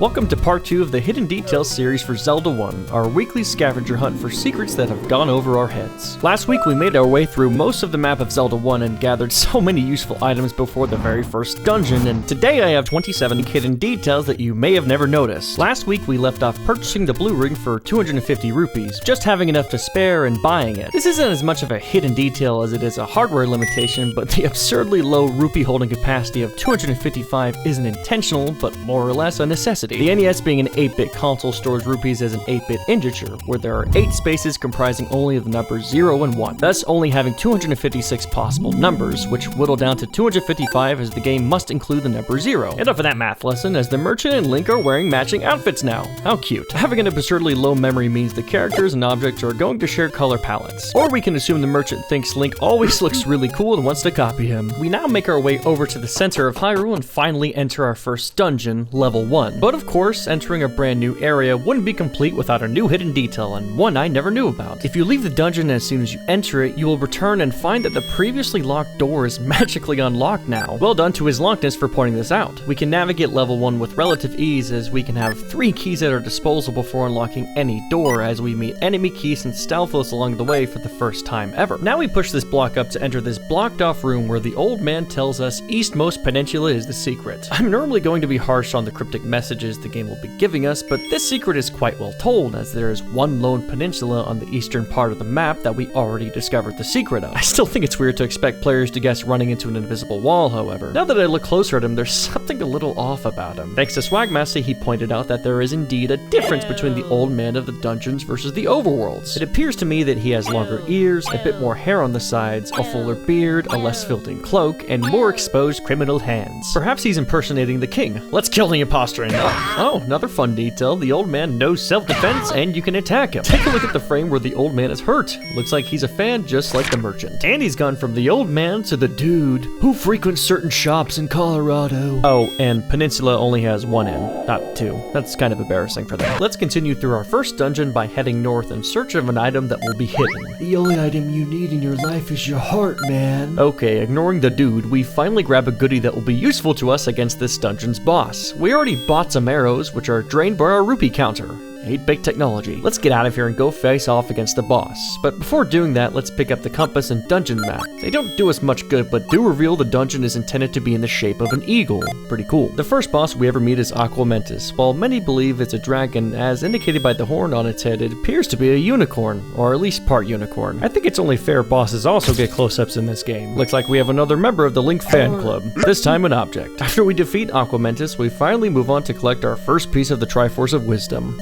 Welcome to part 2 of the Hidden Details series for Zelda 1, our weekly scavenger hunt for secrets that have gone over our heads. Last week we made our way through most of the map of Zelda 1 and gathered so many useful items before the very first dungeon, and today I have 27 hidden details that you may have never noticed. Last week we left off purchasing the blue ring for 250 rupees, just having enough to spare and buying it. This isn't as much of a hidden detail as it is a hardware limitation, but the absurdly low rupee holding capacity of 255 isn't intentional, but more or less a necessity. The NES being an 8-bit console stores rupees as an 8-bit integer, where there are 8 spaces comprising only of the numbers 0 and 1, thus only having 256 possible numbers, which whittle down to 255 as the game must include the number 0. Enough of that math lesson, as the merchant and Link are wearing matching outfits now. How cute. Having an absurdly low memory means the characters and objects are going to share color palettes. Or we can assume the merchant thinks Link always looks really cool and wants to copy him. We now make our way over to the center of Hyrule and finally enter our first dungeon, level 1. But of course, entering a brand new area wouldn't be complete without a new hidden detail, and one I never knew about. If you leave the dungeon as soon as you enter it, you will return and find that the previously locked door is magically unlocked now. Well done to his lockness for pointing this out. We can navigate level 1 with relative ease, as we can have 3 keys at our disposal before unlocking any door, as we meet enemy keys and Stalfos along the way for the first time ever. Now we push this block up to enter this blocked off room where the old man tells us Eastmost Peninsula is the secret. I'm normally going to be harsh on the cryptic messages the game will be giving us, but this secret is quite well told, as there is one lone peninsula on the eastern part of the map that we already discovered the secret of. I still think it's weird to expect players to guess running into an invisible wall, however. Now that I look closer at him, there's something a little off about him. Thanks to Swagmaster, he pointed out that there is indeed a difference between the old man of the dungeons versus the overworlds. It appears to me that he has longer ears, a bit more hair on the sides, a fuller beard, a less filled-in cloak, and more exposed criminal hands. Perhaps he's impersonating the king. Let's kill the imposter and oh, another fun detail, the old man knows self-defense and you can attack him. Take a look at the frame where the old man is hurt. Looks like he's a fan just like the merchant. And he's gone from the old man to the dude who frequents certain shops in Colorado. Oh, and Peninsula only has 1 N, not 2. That's kind of embarrassing for them. Let's continue through our first dungeon by heading north in search of an item that will be hidden. The only item you need in your life is your heart, man. Okay, ignoring the dude, we finally grab a goodie that will be useful to us against this dungeon's boss. We already bought some arrows, which are drained by our rupee counter. 8-bit technology. Let's get out of here and go face off against the boss. But before doing that, let's pick up the compass and dungeon map. They don't do us much good, but do reveal the dungeon is intended to be in the shape of an eagle. Pretty cool. The first boss we ever meet is Aquamentus. While many believe it's a dragon, as indicated by the horn on its head, it appears to be a unicorn, or at least part unicorn. I think it's only fair bosses also get close-ups in this game. Looks like we have another member of the Link fan club, this time an object. After we defeat Aquamentus, we finally move on to collect our first piece of the Triforce of Wisdom.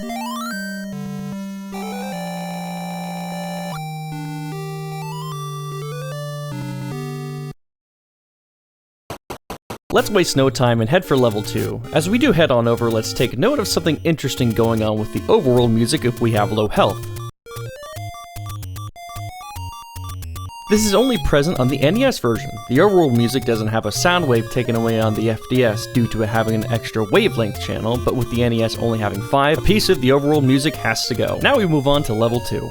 Let's waste no time and head for level 2. As we do head on over, let's take note of something interesting going on with the overworld music if we have low health. This is only present on the NES version. The overworld music doesn't have a sound wave taken away on the FDS due to it having an extra wavelength channel, but with the NES only having 5, a piece of the overworld music has to go. Now we move on to level 2.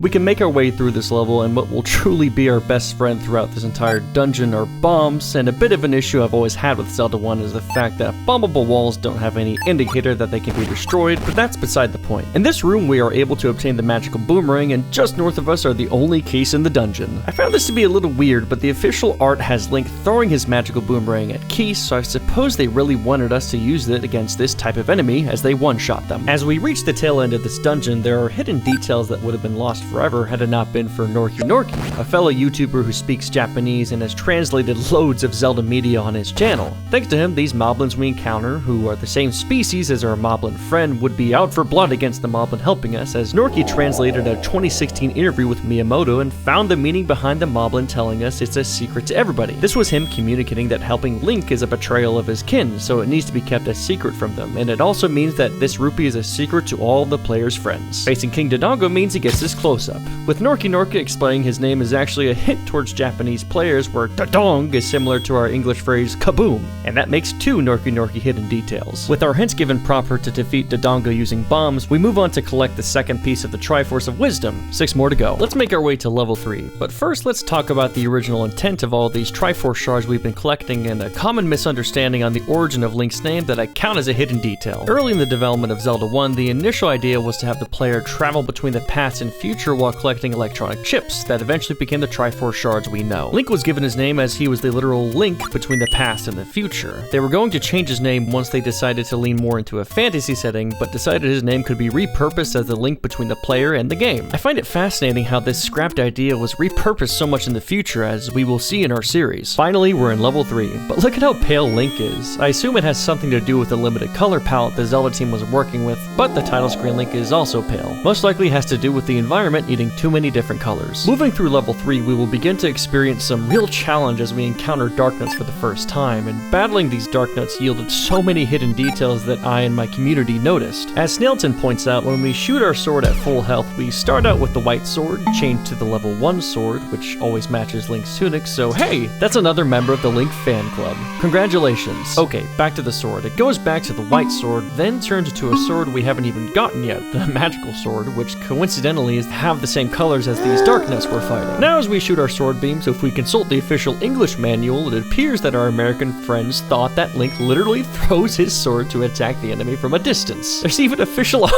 We can make our way through this level, and what will truly be our best friend throughout this entire dungeon are bombs, and a bit of an issue I've always had with Zelda 1 is the fact that bombable walls don't have any indicator that they can be destroyed, but that's beside the point. In this room we are able to obtain the magical boomerang, and just north of us are the only keys in the dungeon. I found this to be a little weird, but the official art has Link throwing his magical boomerang at keys, so I suppose they really wanted us to use it against this type of enemy as they one-shot them. As we reach the tail end of this dungeon, there are hidden details that would have been lost forever had it not been for Norki, a fellow YouTuber who speaks Japanese and has translated loads of Zelda media on his channel. Thanks to him, these Moblins we encounter, who are the same species as our Moblin friend, would be out for blood against the Moblin helping us, as Norki translated a 2016 interview with Miyamoto and found the meaning behind the Moblin telling us it's a secret to everybody. This was him communicating that helping Link is a betrayal of his kin, so it needs to be kept a secret from them, and it also means that this rupee is a secret to all the player's friends. Facing King Dodongo means he gets this close close-up, with Norki explaining his name is actually a hint towards Japanese players where Dodong is similar to our English phrase kaboom, and that makes 2 Norki hidden details. With our hints given proper to defeat Dodonga using bombs, we move on to collect the second piece of the Triforce of Wisdom. 6 more to go. Let's make our way to level 3, but first let's talk about the original intent of all these Triforce shards we've been collecting and a common misunderstanding on the origin of Link's name that I count as a hidden detail. Early in the development of Zelda 1, the initial idea was to have the player travel between the past and future while collecting electronic chips that eventually became the Triforce shards we know. Link was given his name as he was the literal link between the past and the future. They were going to change his name once they decided to lean more into a fantasy setting, but decided his name could be repurposed as the link between the player and the game. I find it fascinating how this scrapped idea was repurposed so much in the future, as we will see in our series. Finally, we're in level 3, but look at how pale Link is. I assume it has something to do with the limited color palette the Zelda team was working with, but the title screen Link is also pale. Most likely has to do with the environment needing too many different colors. Moving through level 3, we will begin to experience some real challenge as we encounter Dark Notes for the first time, and battling these Dark Notes yielded so many hidden details that I and my community noticed. As Snailton points out, when we shoot our sword at full health, we start out with the white sword, chained to the level 1 sword, which always matches Link's tunic, so hey, that's another member of the Link fan club. Congratulations. Okay, back to the sword. It goes back to the white sword, then turns into a sword we haven't even gotten yet, the magical sword, which coincidentally have the same colors as these Dark Notes we're fighting. Now as we shoot our sword beams, if we consult the official English manual, it appears that our American friends thought that Link literally throws his sword to attack the enemy from a distance. There's even official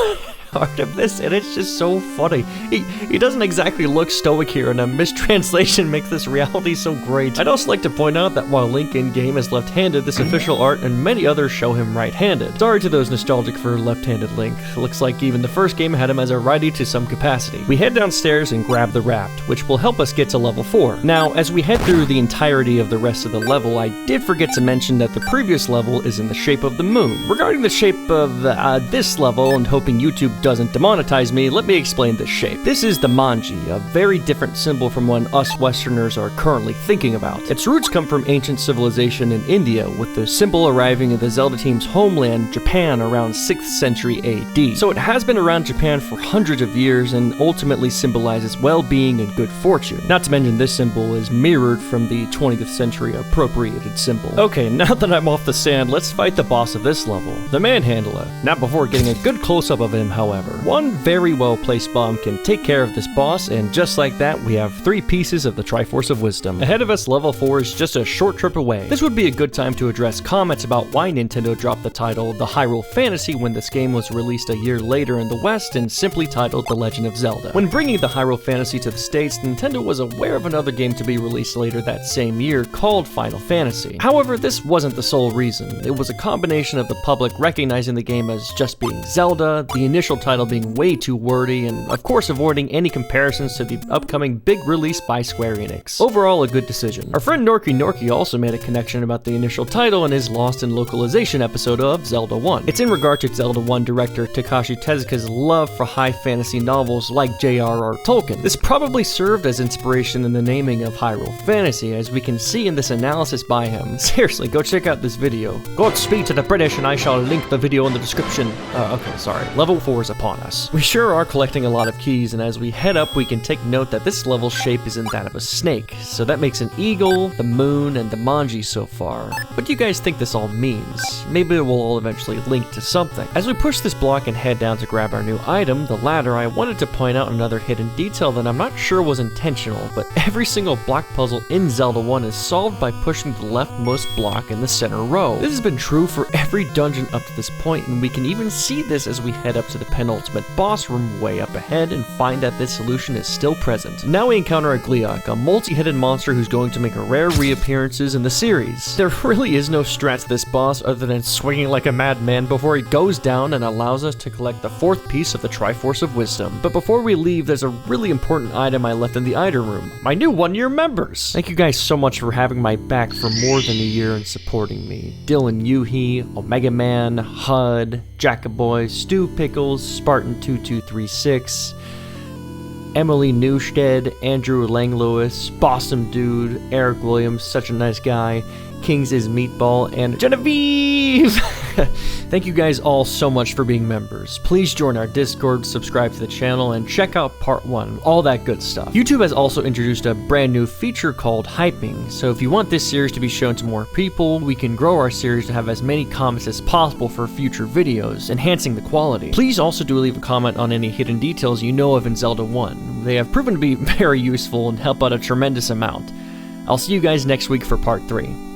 art of this, and it's just so funny. He doesn't exactly look stoic here, and a mistranslation makes this reality so great. I'd also like to point out that while Link in-game is left-handed, this official art and many others show him right-handed. Sorry to those nostalgic for left-handed Link. Looks like even the first game had him as a righty to some capacity. We head downstairs and grab the raft, which will help us get to level 4. Now, as we head through the entirety of the rest of the level, I did forget to mention that the previous level is in the shape of the moon. Regarding the shape of this level, and hoping YouTube doesn't demonetize me, let me explain this shape. This is the manji, a very different symbol from one us Westerners are currently thinking about. Its roots come from ancient civilization in India, with the symbol arriving in the Zelda team's homeland, Japan, around 6th century AD. So it has been around Japan for hundreds of years and ultimately symbolizes well-being and good fortune. Not to mention this symbol is mirrored from the 20th century appropriated symbol. Okay, now that I'm off the sand, let's fight the boss of this level, the Manhandler. Not before getting a good close-up of him, however. One very well-placed bomb can take care of this boss, and just like that, we have 3 pieces of the Triforce of Wisdom. Ahead of us, level 4 is just a short trip away. This would be a good time to address comments about why Nintendo dropped the title The Hyrule Fantasy when this game was released a year later in the West and simply titled The Legend of Zelda. When bringing the Hyrule Fantasy to the States, Nintendo was aware of another game to be released later that same year called Final Fantasy. However, this wasn't the sole reason. It was a combination of the public recognizing the game as just being Zelda, the initial title being way too wordy, and of course avoiding any comparisons to the upcoming big release by Square Enix. Overall, a good decision. Our friend Norki also made a connection about the initial title in his Lost in Localization episode of Zelda 1. It's in regard to Zelda 1 director Takashi Tezuka's love for high fantasy novels like J.R.R. Tolkien. This probably served as inspiration in the naming of Hyrule Fantasy, as we can see in this analysis by him. Seriously, go check out this video. Godspeed to the British, and I shall link the video in the description. Okay, sorry. Level 4 is upon us. We sure are collecting a lot of keys, and as we head up, we can take note that this level's shape isn't that of a snake, so that makes an eagle, the moon, and the manji so far. What do you guys think this all means? Maybe it will all eventually link to something. As we push this block and head down to grab our new item, the ladder, I wanted to point out another hidden detail that I'm not sure was intentional, but every single block puzzle in Zelda 1 is solved by pushing the leftmost block in the center row. This has been true for every dungeon up to this point, and we can even see this as we head up to the penultimate boss room way up ahead and find that this solution is still present. Now we encounter a Gleeok, a multi-headed monster who's going to make a rare reappearances in the series. There really is no strat to this boss other than swinging like a madman before he goes down and allows us to collect the 4th piece of the Triforce of Wisdom. But before we leave, there's a really important item I left in the item room. My new 1-year members! Thank you guys so much for having my back for more than a year and supporting me. Dylan Yuhi, Omega Man, HUD, Jackaboy, Stu Pickles, Spartan2236, Emily Newstead, Andrew Langlewis, Boston Dude, Eric Williams, such a nice guy, Kings is Meatball, and Genevieve! Thank you guys all so much for being members. Please join our Discord, subscribe to the channel, and check out part 1, all that good stuff. YouTube has also introduced a brand new feature called hyping, so if you want this series to be shown to more people, we can grow our series to have as many comments as possible for future videos, enhancing the quality. Please also do leave a comment on any hidden details you know of in Zelda 1. They have proven to be very useful and help out a tremendous amount. I'll see you guys next week for part 3.